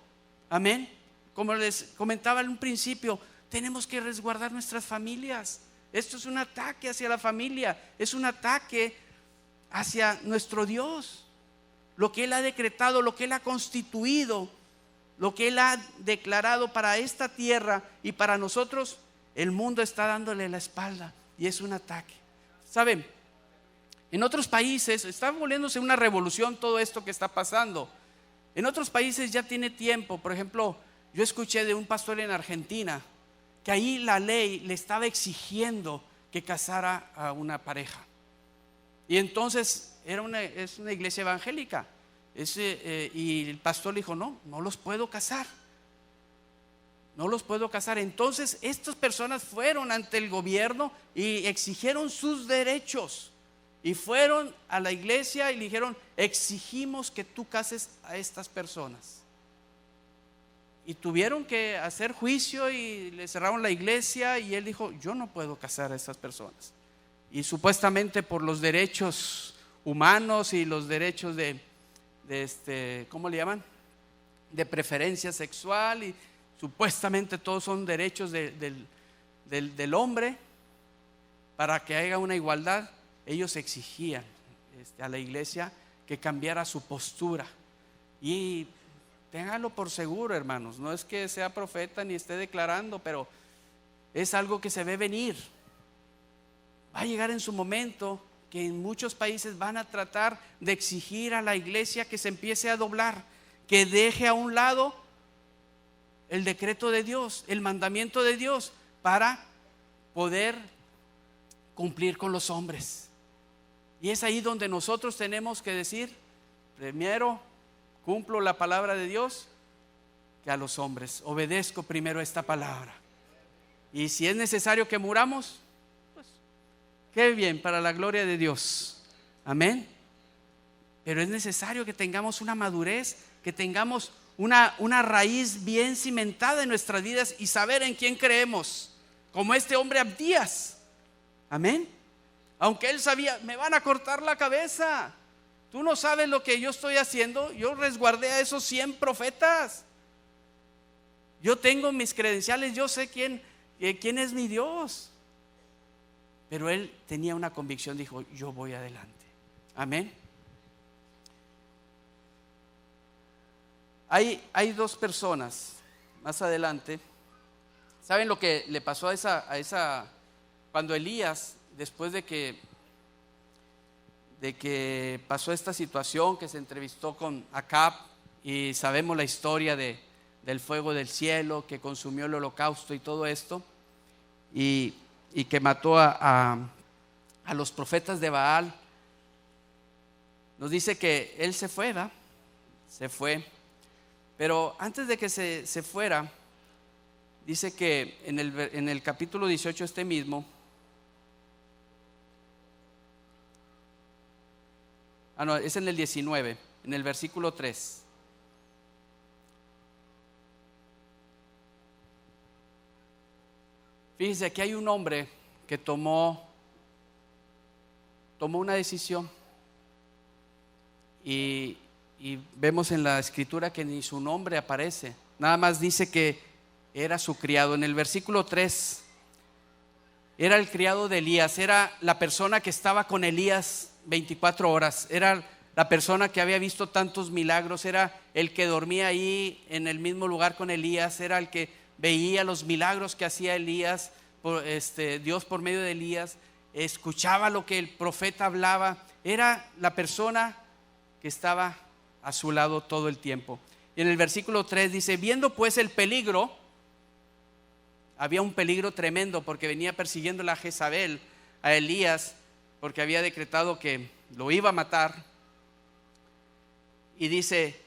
A: Amén. Como les comentaba en un principio, tenemos que resguardar nuestras familias. Esto es un ataque hacia la familia, es un ataque hacia nuestro Dios. Lo que Él ha decretado, lo que Él ha constituido, lo que Él ha declarado para esta tierra y para nosotros, el mundo está dándole la espalda, y es un ataque. ¿Saben? En otros países está volviéndose una revolución todo esto que está pasando. En otros países ya tiene tiempo. Por ejemplo, yo escuché de un pastor en Argentina que ahí la ley le estaba exigiendo que casara a una pareja. Y entonces es una iglesia evangélica. Y el pastor le dijo, no los puedo casar. No los puedo casar. Entonces estas personas fueron ante el gobierno y exigieron sus derechos. Y fueron a la iglesia y le dijeron, exigimos que tú cases a estas personas. Y tuvieron que hacer juicio y le cerraron la iglesia, y él dijo, yo no puedo casar a estas personas. Y supuestamente por los derechos humanos y los derechos de ¿cómo le llaman? De preferencia sexual, y supuestamente todos son derechos del hombre, para que haya una igualdad. Ellos exigían a la iglesia que cambiara su postura. Y ténganlo por seguro, hermanos, no es que sea profeta ni esté declarando, pero es algo que se ve venir. Va a llegar en su momento que en muchos países van a tratar de exigir a la iglesia que se empiece a doblar, que deje a un lado el decreto de Dios, el mandamiento de Dios, para poder cumplir con los hombres. Y es ahí donde nosotros tenemos que decir, primero cumplo la palabra de Dios que a los hombres. Obedezco primero esta palabra. Y si es necesario que muramos, pues qué bien, para la gloria de Dios. Amén. Pero es necesario que tengamos una madurez, que tengamos una raíz bien cimentada en nuestras vidas y saber en quién creemos, como este hombre Abdías. Amén. Aunque él sabía, me van a cortar la cabeza. Tú no sabes lo que yo estoy haciendo. Yo resguardé a esos 100 profetas. Yo tengo mis credenciales, yo sé quién es mi Dios. Pero él tenía una convicción, dijo, yo voy adelante. Amén. Hay dos personas más adelante. ¿Saben lo que le pasó a esa cuando Elías, después de que pasó esta situación, que se entrevistó con Acab, y sabemos la historia del fuego del cielo que consumió el holocausto y todo esto, y que mató a los profetas de Baal? Nos dice que él se fue, ¿verdad? Se fue. Pero antes de que se fuera, dice que en el capítulo 18 mismo, no, es en el 19, en el versículo 3. Fíjense, aquí hay un hombre que tomó una decisión, y vemos en la escritura que ni su nombre aparece, nada más dice que era su criado. En el versículo 3, era el criado de Elías, era la persona que estaba con Elías 24 horas, era la persona que había visto tantos milagros, era el que dormía ahí en el mismo lugar con Elías, era el que veía los milagros que hacía Elías, Dios por medio de Elías, escuchaba lo que el profeta hablaba, era la persona que estaba a su lado todo el tiempo. Y en el versículo 3 dice: viendo pues el peligro, había un peligro tremendo porque venía persiguiendo a Jezabel, a Elías, porque había decretado que lo iba a matar. Y dice: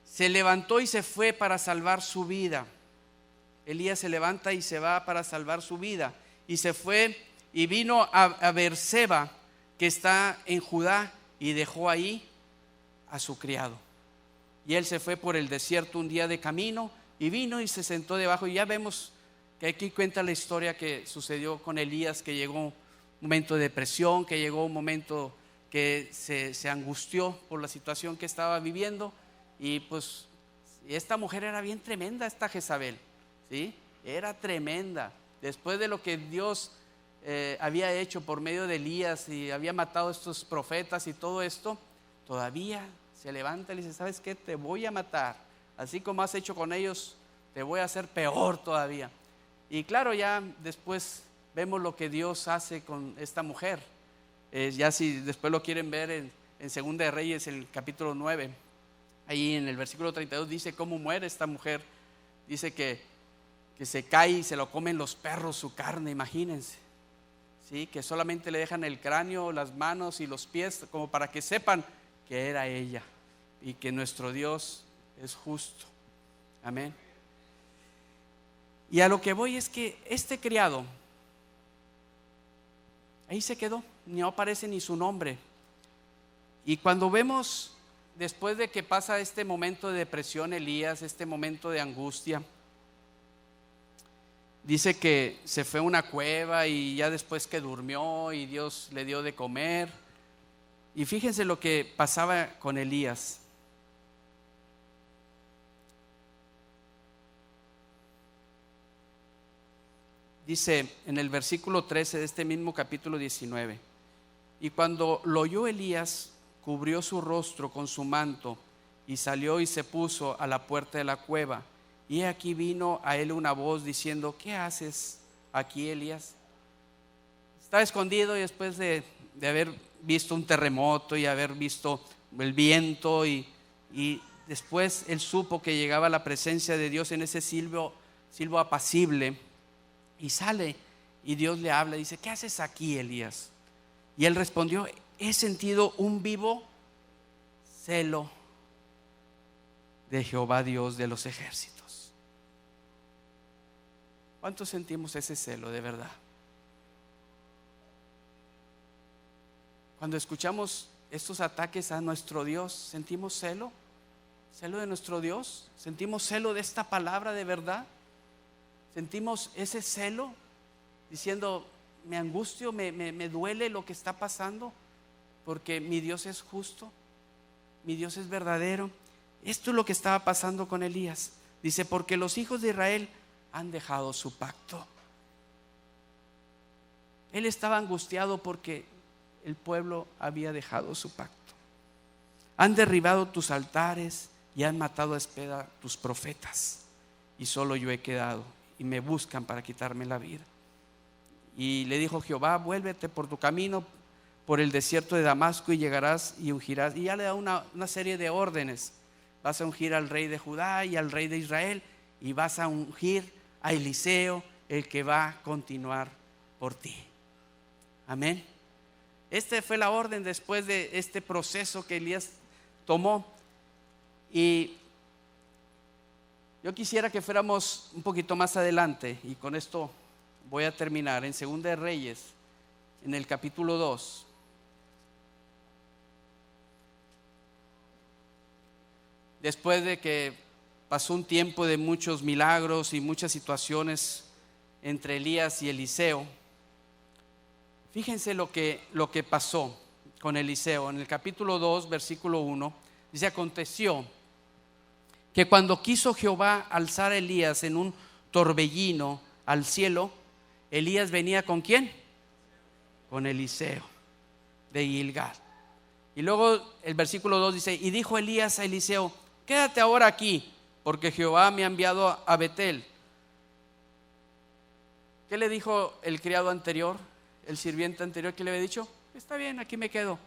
A: se levantó y se fue para salvar su vida. Elías se levanta y se va para salvar su vida, y se fue y vino a Beerseba, que está en Judá, y dejó ahí a su criado. Y él se fue por el desierto un día de camino, y vino y se sentó debajo. Y ya vemos que aquí cuenta la historia que sucedió con Elías, que llegó un momento de depresión, que llegó un momento que se angustió por la situación que estaba viviendo. Y pues esta mujer era bien tremenda, esta Jezabel, ¿sí? Era tremenda. Después de lo que Dios había hecho por medio de Elías, y había matado a estos profetas y todo esto, todavía se levanta y le dice: ¿sabes qué? Te voy a matar, así como has hecho con ellos, te voy a hacer peor todavía. Y claro, ya después vemos lo que Dios hace con esta mujer. Ya si después lo quieren ver en Segunda de Reyes, en el capítulo 9, ahí en el versículo 32 dice cómo muere esta mujer. Dice que se cae y se lo comen los perros su carne, imagínense, ¿sí? Que solamente le dejan el cráneo, las manos y los pies, como para que sepan que era ella y que nuestro Dios es justo. Amén. Y a lo que voy es que este criado ahí se quedó, no aparece ni su nombre. Y cuando vemos, después de que pasa este momento de depresión Elías, este momento de angustia, dice que se fue a una cueva, y ya después que durmió y Dios le dio de comer. Y fíjense lo que pasaba con Elías. Dice en el versículo 13 de este mismo capítulo 19: y cuando lo oyó Elías, cubrió su rostro con su manto, y salió y se puso a la puerta de la cueva. Y aquí vino a él una voz diciendo: ¿qué haces aquí, Elías? Estaba escondido, y después de haber visto un terremoto y haber visto el viento, y después él supo que llegaba la presencia de Dios en ese silbo apacible, y sale y Dios le habla y dice: ¿qué haces aquí, Elías? Y él respondió: he sentido un vivo celo de Jehová, Dios de los ejércitos. ¿Cuántos sentimos ese celo de verdad? Cuando escuchamos estos ataques a nuestro Dios, ¿sentimos celo? ¿Celo de nuestro Dios? ¿Sentimos celo de esta palabra de verdad? ¿Sentimos ese celo diciendo: me angustio, me duele lo que está pasando, porque mi Dios es justo, mi Dios es verdadero? Esto es lo que estaba pasando con Elías. Dice: porque los hijos de Israel han dejado su pacto. Él estaba angustiado porque el pueblo había dejado su pacto. Han derribado tus altares y han matado a espada tus profetas, y solo yo he quedado, y me buscan para quitarme la vida. Y le dijo Jehová: vuélvete por tu camino por el desierto de Damasco, y llegarás y ungirás. Y ya le da una serie de órdenes. Vas a ungir al rey de Judá y al rey de Israel, y vas a ungir a Eliseo, el que va a continuar por ti. Amén. Esta fue la orden después de este proceso que Elías tomó. Y yo quisiera que fuéramos un poquito más adelante, y con esto voy a terminar, en Segunda de Reyes, en el capítulo 2. Después de que pasó un tiempo de muchos milagros y muchas situaciones entre Elías y Eliseo, fíjense lo que pasó con Eliseo. En el capítulo 2, versículo 1, dice: aconteció que cuando quiso Jehová alzar a Elías en un torbellino al cielo, Elías venía ¿con quién? Con Eliseo de Gilgal. Y luego el versículo 2 dice: y dijo Elías a Eliseo: quédate ahora aquí, porque Jehová me ha enviado a Betel. ¿Qué le dijo el criado anterior, el sirviente anterior? ¿Qué le había dicho? Está bien, aquí me quedo.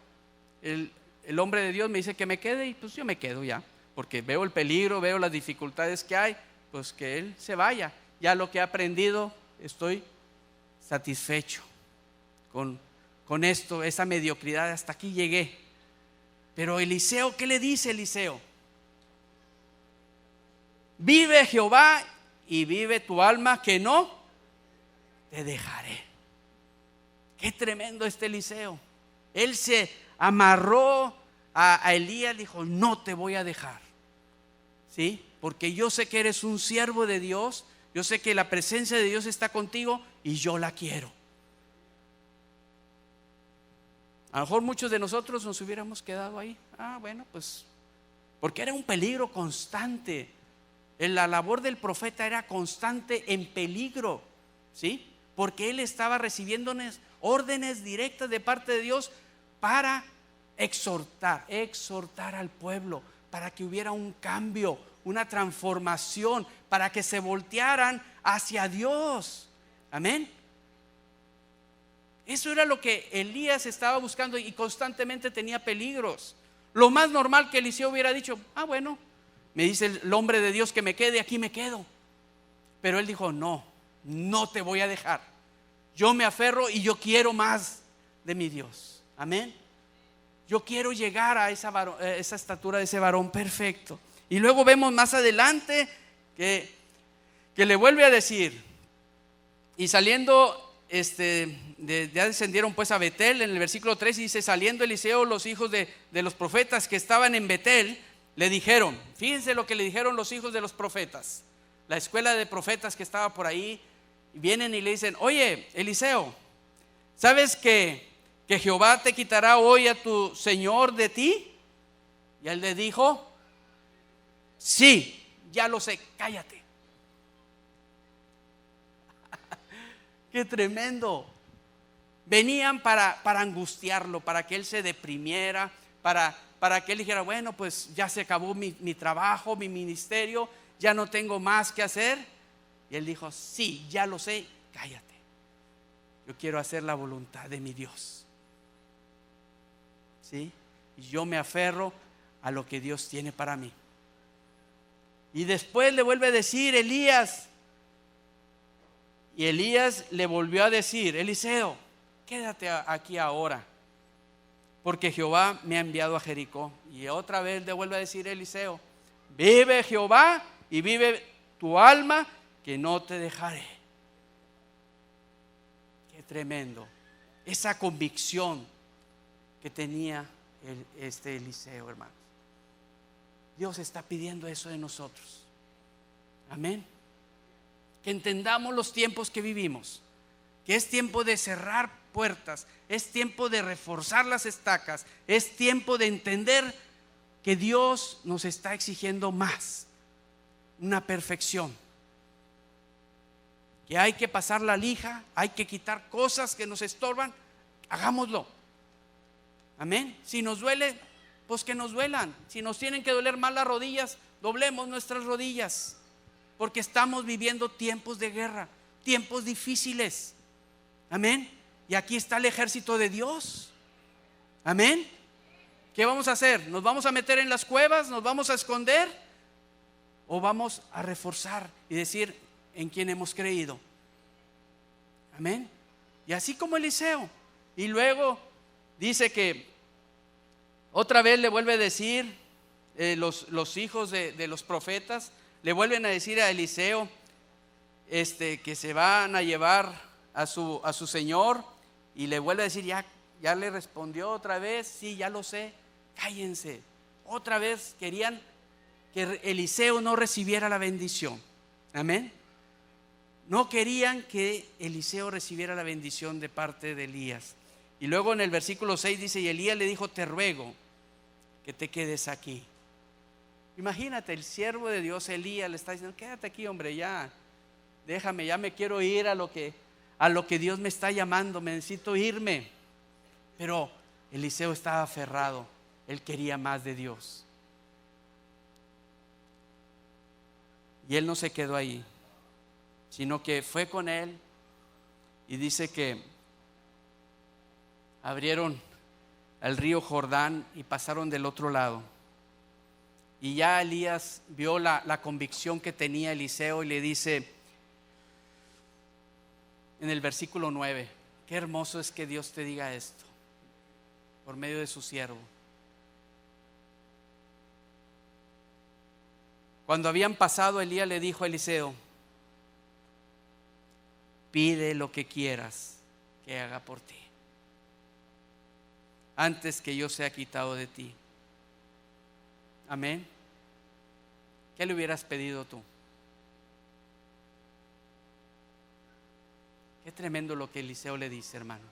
A: El hombre de Dios me dice que me quede, y pues yo me quedo ya, porque veo el peligro, veo las dificultades que hay. Pues que él se vaya. Ya lo que he aprendido, estoy satisfecho con esto, esa mediocridad, hasta aquí llegué. Pero Eliseo, ¿qué le dice Eliseo? Vive Jehová y vive tu alma, que no te dejaré. Qué tremendo este Eliseo. Él se amarró a Elías, dijo: no te voy a dejar, ¿sí? Porque yo sé que eres un siervo de Dios, yo sé que la presencia de Dios está contigo y yo la quiero. A lo mejor muchos de nosotros nos hubiéramos quedado ahí. Bueno, pues porque era un peligro constante. La labor del profeta era constante en peligro, ¿sí? Porque él estaba recibiendo órdenes directas de parte de Dios para exhortar al pueblo, para que hubiera un cambio, una transformación, para que se voltearan hacia Dios. Amén. Eso era lo que Elías estaba buscando, y constantemente tenía peligros. Lo más normal que Eliseo hubiera dicho: bueno, me dice el hombre de Dios que me quede, aquí me quedo. Pero él dijo: no te voy a dejar. Yo me aferro y yo quiero más de mi Dios. Amén. Yo quiero llegar a esa estatura de ese varón perfecto. Y luego vemos más adelante que le vuelve a decir: y saliendo, ya descendieron pues a Betel. En el versículo 3 dice: saliendo Eliseo, los hijos de los profetas que estaban en Betel le dijeron. Fíjense lo que le dijeron los hijos de los profetas, la escuela de profetas que estaba por ahí. Vienen y le dicen: oye, Eliseo, ¿sabes que Jehová te quitará hoy a tu señor de ti? Y él le dijo: sí, ya lo sé, cállate. Qué tremendo. Venían para angustiarlo, para que él se deprimiera, para que él dijera: bueno, pues ya se acabó mi trabajo, mi ministerio, ya no tengo más que hacer. Y él dijo: sí, ya lo sé, cállate. Yo quiero hacer la voluntad de mi Dios, ¿sí? Y yo me aferro a lo que Dios tiene para mí. Y después le vuelve a decir Elías. Y Elías le volvió a decir: Eliseo, quédate aquí ahora, porque Jehová me ha enviado a Jericó. Y otra vez le vuelve a decir Eliseo: vive Jehová y vive tu alma, que no te dejaré. Qué tremendo esa convicción que tenía Eliseo, hermanos. Dios está pidiendo eso de nosotros. Amén. Que entendamos los tiempos que vivimos, que es tiempo de cerrar puertas, es tiempo de reforzar las estacas, es tiempo de entender que Dios nos está exigiendo más, una perfección, que hay que pasar la lija, hay que quitar cosas que nos estorban, hagámoslo. Amén. Si nos duele, pues que nos duelan. Si nos tienen que doler más las rodillas, doblemos nuestras rodillas, porque estamos viviendo tiempos de guerra, tiempos difíciles. Amén. Y aquí está el ejército de Dios. Amén. ¿Qué vamos a hacer? ¿Nos vamos a meter en las cuevas? ¿Nos vamos a esconder? ¿O vamos a reforzar y decir en quién hemos creído? Amén. Y así como Eliseo. Y luego dice que otra vez le vuelve a decir los hijos de los profetas, le vuelven a decir a Eliseo que se van a llevar a su señor, y le vuelve a decir, ya le respondió otra vez, sí, ya lo sé, cállense. Otra vez querían que Eliseo no recibiera la bendición. Amén. No querían que Eliseo recibiera la bendición de parte de Elías. Y luego en el versículo 6 dice, y Elías le dijo, te ruego que te quedes aquí. Imagínate, el siervo de Dios Elías le está diciendo, quédate aquí, hombre, ya, déjame, ya me quiero ir a lo que Dios me está llamando, me necesito irme. Pero Eliseo estaba aferrado, él quería más de Dios. Y él no se quedó ahí, sino que fue con él, y dice que abrieron el río Jordán y pasaron del otro lado. Y ya Elías vio la convicción que tenía Eliseo, y le dice en el versículo 9, qué hermoso es que Dios te diga esto por medio de su siervo. Cuando habían pasado, Elías le dijo a Eliseo, pide lo que quieras que haga por ti, antes que yo sea quitado de ti. Amén. ¿Qué le hubieras pedido tú? Qué tremendo lo que Eliseo le dice, hermano.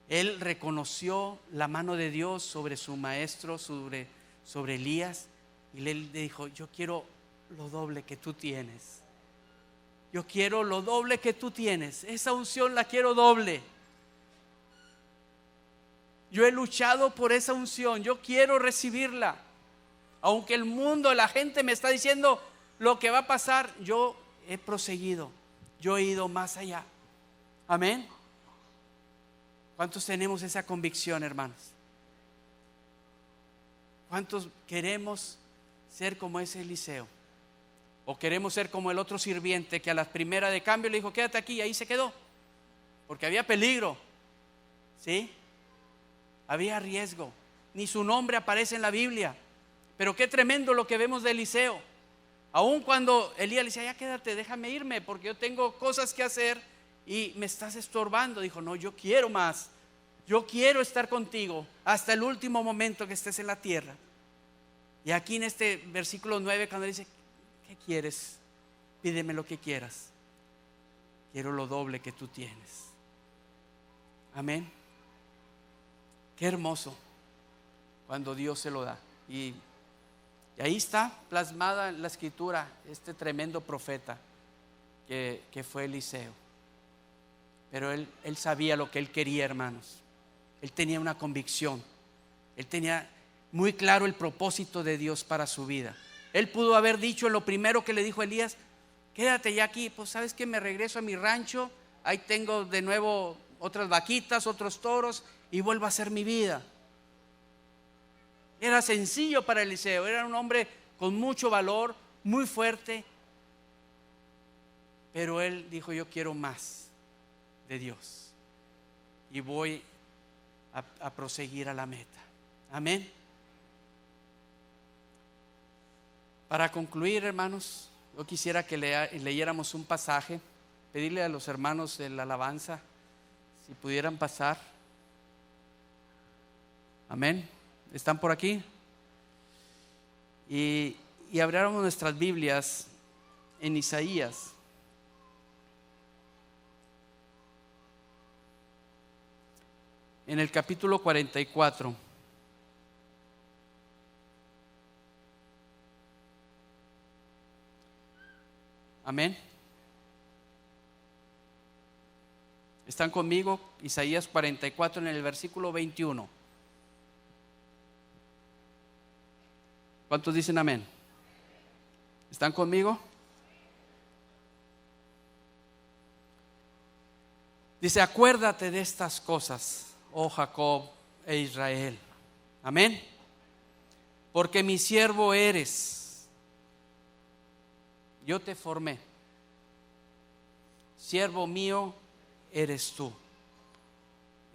A: Él reconoció la mano de Dios sobre su maestro, sobre Elías, y le dijo, yo quiero lo doble que tú tienes. Yo quiero lo doble que tú tienes. Esa unción la quiero doble. Yo he luchado por esa unción, yo quiero recibirla. Aunque el mundo, la gente me está diciendo lo que va a pasar, yo he proseguido, yo he ido más allá. Amén. ¿Cuántos tenemos esa convicción, hermanos? ¿Cuántos queremos ser como ese Eliseo? ¿O queremos ser como el otro sirviente que a la primera de cambio le dijo, quédate aquí, y ahí se quedó? Porque había peligro, ¿sí? Había riesgo. Ni su nombre aparece en la Biblia. Pero qué tremendo lo que vemos de Eliseo. Aun cuando Elías le decía, ya quédate, déjame irme, porque yo tengo cosas que hacer y me estás estorbando. Dijo, no, yo quiero más. Yo quiero estar contigo hasta el último momento que estés en la tierra. Y aquí en este versículo 9, cuando dice, ¿qué quieres? Pídeme lo que quieras. Quiero lo doble que tú tienes. Amén. Qué hermoso cuando Dios se lo da. Y ahí está plasmada en la escritura este tremendo profeta que fue Eliseo. Pero él sabía lo que él quería, hermanos. Él tenía una convicción. Él tenía muy claro el propósito de Dios para su vida. Él pudo haber dicho lo primero que le dijo Elías, quédate ya aquí, pues sabes que me regreso a mi rancho, ahí tengo de nuevo otras vaquitas, otros toros, y vuelvo a hacer mi vida. Era sencillo para Eliseo, era un hombre con mucho valor, muy fuerte, pero él dijo, yo quiero más de Dios y voy a proseguir a la meta. Amén. Para concluir, hermanos, yo quisiera que leyéramos un pasaje, pedirle a los hermanos de la alabanza si pudieran pasar. Amén. ¿Están por aquí? Y abramos nuestras Biblias en Isaías. En el capítulo 44. Amén. ¿Están conmigo? Isaías 44 en el versículo 21. ¿Cuántos dicen amén? ¿Están conmigo? Dice, acuérdate de estas cosas, oh Jacob e Israel. Amén. Porque mi siervo eres. Yo te formé. Siervo mío eres tú.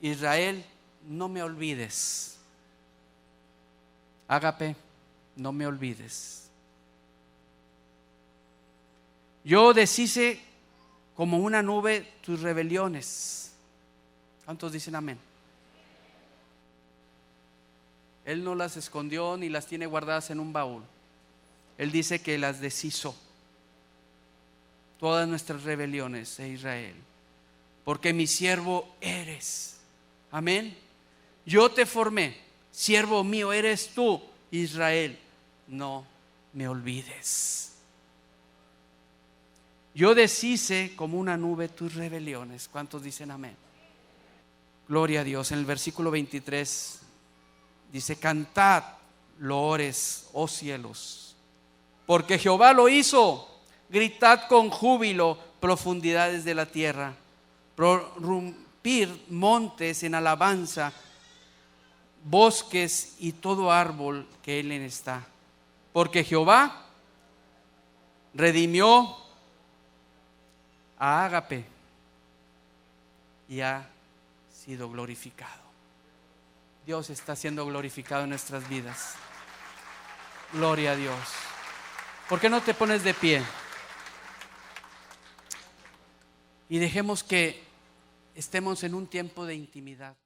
A: Israel, no me olvides. Ágape, no me olvides. Yo deshice como una nube tus rebeliones. ¿Cuántos dicen amén? Él no las escondió ni las tiene guardadas en un baúl. Él dice que las deshizo. Todas nuestras rebeliones, Israel. Porque mi siervo eres. Amén. Yo te formé. Siervo mío eres tú, Israel. No me olvides. Yo deshice como una nube tus rebeliones. ¿Cuántos dicen amén? Gloria a Dios. En el versículo 23 dice, cantad loores, oh cielos, porque Jehová lo hizo. Gritad con júbilo, profundidades de la tierra. Prorrumpir montes en alabanza, bosques y todo árbol que en él está. Porque Jehová redimió a Ágape y ha sido glorificado. Dios está siendo glorificado en nuestras vidas. Gloria a Dios. ¿Por qué no te pones de pie? Y dejemos que estemos en un tiempo de intimidad.